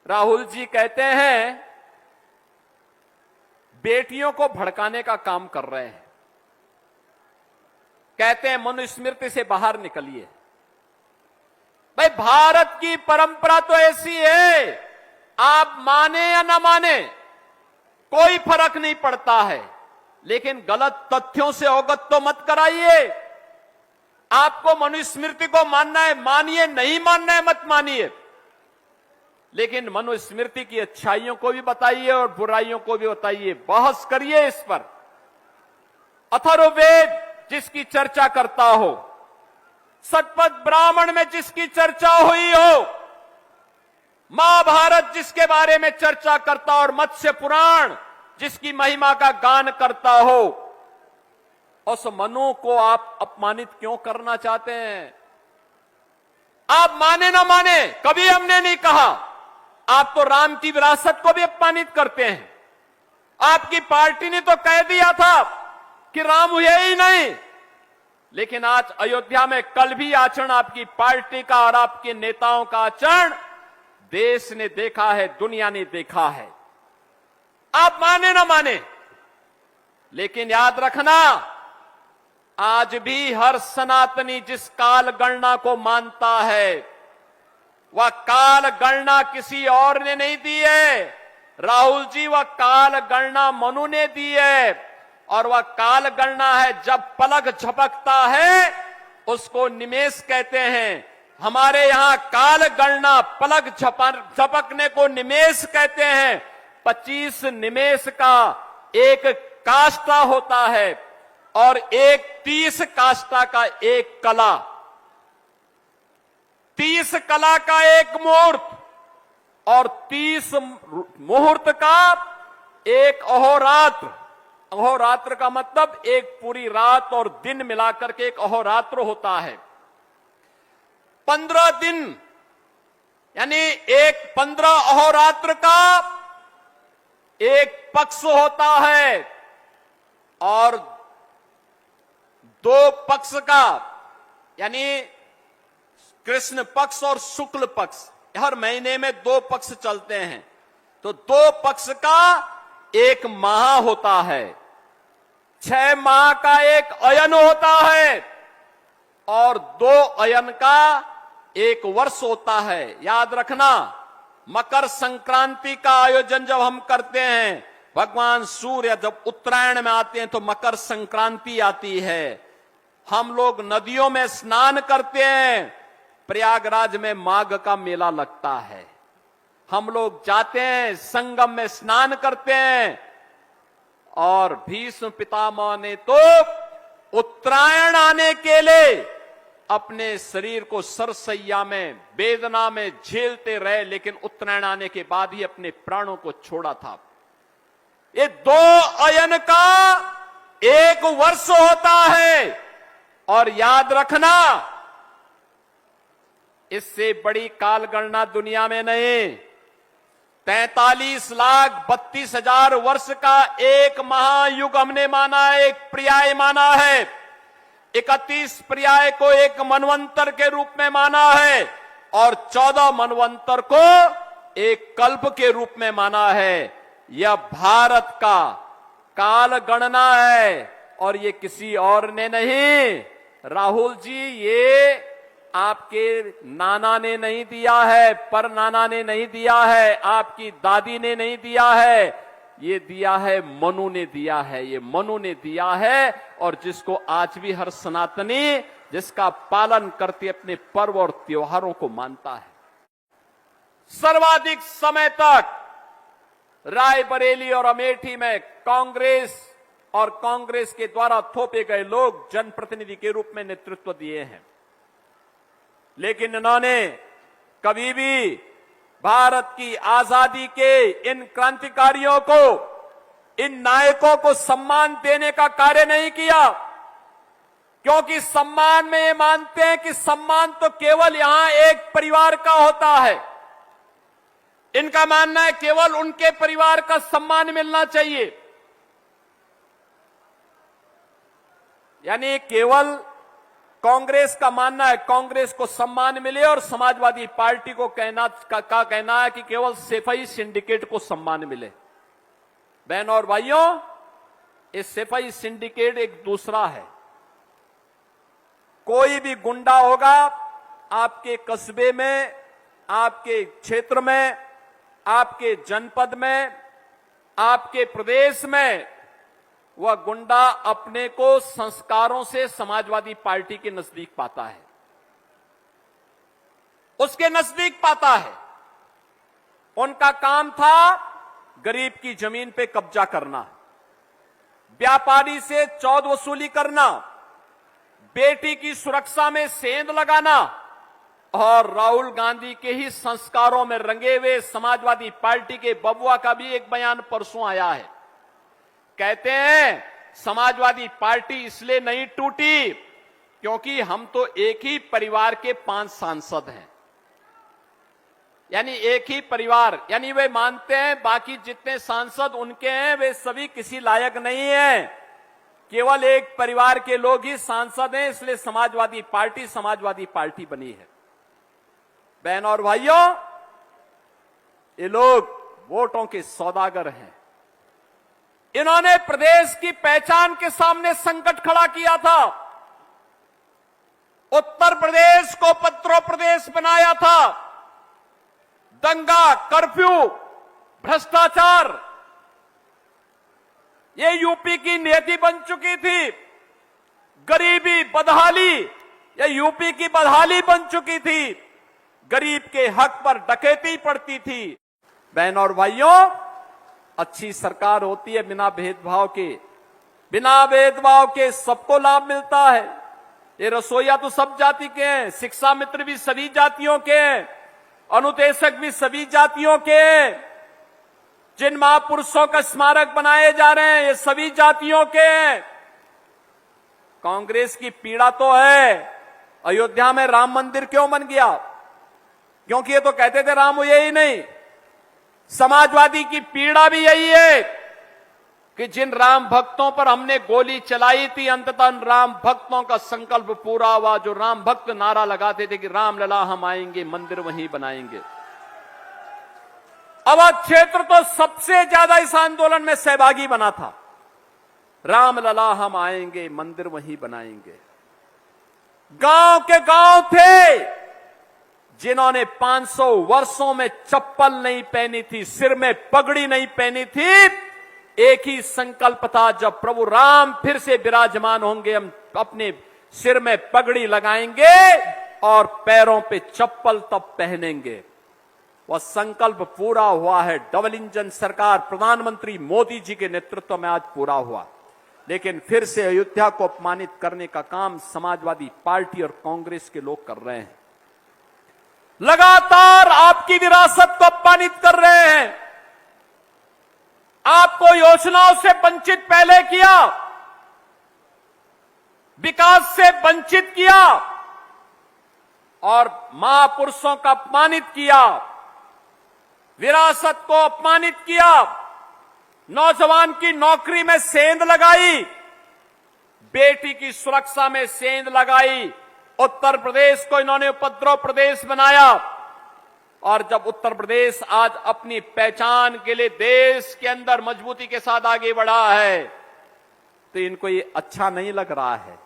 राहुल जी कहते हैं बेटियों को भड़काने का काम कर रहे हैं। कहते हैं मनुस्मृति से बाहर निकलिए। भाई, भारत की परंपरा तो ऐसी है, आप माने या ना माने कोई फर्क नहीं पड़ता है, लेकिन गलत तथ्यों से अवगत तो मत कराइए। आपको मनुस्मृति को मानना है मानिए, नहीं मानना है मत मानिए, लेकिन मनुस्मृति की अच्छाइयों को भी बताइए और बुराइयों को भी बताइए। बहस करिए इस पर। अथर्ववेद जिसकी चर्चा करता हो, शतपथ ब्राह्मण में जिसकी चर्चा हुई हो, महाभारत जिसके बारे में चर्चा करता और मत्स्य पुराण जिसकी महिमा का गान करता हो, उस मनु को आप अपमानित क्यों करना चाहते हैं? आप माने ना माने, कभी हमने नहीं कहा। आप तो राम की विरासत को भी अपमानित करते हैं। आपकी पार्टी ने तो कह दिया था कि राम हुए ही नहीं, लेकिन आज अयोध्या में कल भी आचरण आपकी पार्टी का और आपके नेताओं का आचरण देश ने देखा है, दुनिया ने देखा है। आप माने ना माने, लेकिन याद रखना, आज भी हर सनातनी जिस काल गणना को मानता है, वह काल गणना किसी और ने नहीं दी है। राहुल जी, वह काल गणना मनु ने दी है, और वह काल गणना है जब पलक झपकता है उसको निमेष कहते हैं। हमारे यहां काल गणना पलक झपकने को निमेष कहते हैं। 25 निमेष का एक काष्ठा होता है और एक 30 काष्ठा का एक कला, 30 कला का एक मुहूर्त और 30 मुहूर्त का एक अहोरात्र। अहोरात्र का मतलब एक पूरी रात और दिन मिलाकर के एक अहोरात्र होता है। 15 दिन यानी एक 15 अहोरात्र का एक पक्ष होता है और 2 पक्ष का, यानी कृष्ण पक्ष और शुक्ल पक्ष, हर महीने में 2 पक्ष चलते हैं, तो 2 पक्ष का एक माह होता है। 6 माह का एक अयन होता है और 2 अयन का एक वर्ष होता है। याद रखना, मकर संक्रांति का आयोजन जब हम करते हैं, भगवान सूर्य जब उत्तरायण में आते हैं तो मकर संक्रांति आती है। हम लोग नदियों में स्नान करते हैं, प्रयागराज में माघ का मेला लगता है। हम लोग जाते हैं, संगम में स्नान करते हैं, और भीष्म पितामह ने तो उत्तरायण आने के लिए अपने शरीर को सरसैया में वेदना में झेलते रहे, लेकिन उत्तरायण आने के बाद ही अपने प्राणों को छोड़ा था। ये 2 अयन का एक वर्ष होता है, और याद रखना, इससे बड़ी काल गणना दुनिया में नहीं। 43,32,000 वर्ष का एक महायुग हमने माना है, एक पर्याय माना है। 31 पर्याय को एक मनवंतर के रूप में माना है और 14 मनवंतर को एक कल्प के रूप में माना है। यह भारत का काल गणना है और ये किसी और ने नहीं। राहुल जी, ये आपके नाना ने नहीं दिया है, पर नाना ने नहीं दिया है, आपकी दादी ने नहीं दिया है, ये दिया है मनु ने दिया है। ये मनु ने दिया है, और जिसको आज भी हर सनातनी जिसका पालन करते अपने पर्व और त्योहारों को मानता है। सर्वाधिक समय तक रायबरेली और अमेठी में कांग्रेस और कांग्रेस के द्वारा थोपे गए लोग जनप्रतिनिधि के रूप में नेतृत्व दिए हैं, लेकिन इन्होंने कभी भी भारत की आजादी के इन क्रांतिकारियों को, इन नायकों को सम्मान देने का कार्य नहीं किया, क्योंकि सम्मान में ये मानते हैं कि सम्मान तो केवल यहां एक परिवार का होता है। इनका मानना है केवल उनके परिवार का सम्मान मिलना चाहिए, यानी केवल कांग्रेस का मानना है कांग्रेस को सम्मान मिले और समाजवादी पार्टी को कहना है कि केवल सफाई सिंडिकेट को सम्मान मिले। बहनों और भाइयों, ये सफाई सिंडिकेट एक दूसरा है। कोई भी गुंडा होगा आपके कस्बे में, आपके क्षेत्र में, आपके जनपद में, आपके प्रदेश में, वह गुंडा अपने को संस्कारों से समाजवादी पार्टी के नजदीक पाता है, उसके नजदीक पाता है। उनका काम था गरीब की जमीन पे कब्जा करना, व्यापारी से चौध वसूली करना, बेटी की सुरक्षा में सेंध लगाना और राहुल गांधी के ही संस्कारों में रंगे हुए समाजवादी पार्टी के बबुआ का भी एक बयान परसों आया है। कहते हैं समाजवादी पार्टी इसलिए नहीं टूटी क्योंकि हम तो एक ही परिवार के 5 सांसद हैं। यानी एक ही परिवार, यानी वे मानते हैं बाकी जितने सांसद उनके हैं वे सभी किसी लायक नहीं हैं, केवल एक परिवार के लोग ही सांसद हैं, इसलिए समाजवादी पार्टी बनी है। बहनों और भाइयों, ये लोग वोटों के सौदागर हैं। इन्होंने प्रदेश की पहचान के सामने संकट खड़ा किया था, उत्तर प्रदेश को उपद्रव प्रदेश बनाया था। दंगा, कर्फ्यू, भ्रष्टाचार, ये यूपी की नीति बन चुकी थी। गरीबी, बदहाली, ये यूपी की बदहाली बन चुकी थी। गरीब के हक पर डकैती पड़ती थी। बहनों और भाइयों, अच्छी सरकार होती है बिना भेदभाव के सबको लाभ मिलता है। ये रसोईया तो सब जाति के हैं, शिक्षा मित्र भी सभी जातियों के हैं, अनुदेशक भी सभी जातियों के हैं, जिन महापुरुषों का स्मारक बनाए जा रहे हैं ये सभी जातियों के हैं। कांग्रेस की पीड़ा तो है अयोध्या में राम मंदिर क्यों बन गया, क्योंकि ये तो कहते थे राम हुए ही नहीं। समाजवादी की पीड़ा भी यही है कि जिन राम भक्तों पर हमने गोली चलाई थी, अंततः राम भक्तों का संकल्प पूरा हुआ। जो राम भक्त नारा लगाते थे कि राम लला हम आएंगे, मंदिर वहीं बनाएंगे। अवध क्षेत्र तो सबसे ज्यादा इस आंदोलन में सहभागी बना था। राम लला हम आएंगे, मंदिर वहीं बनाएंगे। गांव के गांव थे जिन्होंने 500 वर्षों में चप्पल नहीं पहनी थी, सिर में पगड़ी नहीं पहनी थी। एक ही संकल्प था, जब प्रभु राम फिर से विराजमान होंगे हम अपने सिर में पगड़ी लगाएंगे और पैरों पे चप्पल तब पहनेंगे। वह संकल्प पूरा हुआ है। डबल इंजन सरकार प्रधानमंत्री मोदी जी के नेतृत्व में आज पूरा हुआ। लेकिन फिर से अयोध्या को अपमानित करने का काम समाजवादी पार्टी और कांग्रेस के लोग कर रहे हैं। लगातार आपकी विरासत को अपमानित कर रहे हैं। आपको योजनाओं से वंचित पहले किया, विकास से वंचित किया और महापुरुषों का अपमानित किया, विरासत को अपमानित किया, नौजवान की नौकरी में सेंध लगाई, बेटी की सुरक्षा में सेंध लगाई। उत्तर प्रदेश को इन्होंने उपद्रव प्रदेश बनाया। और जब उत्तर प्रदेश आज अपनी पहचान के लिए देश के अंदर मजबूती के साथ आगे बढ़ा है तो इनको ये अच्छा नहीं लग रहा है।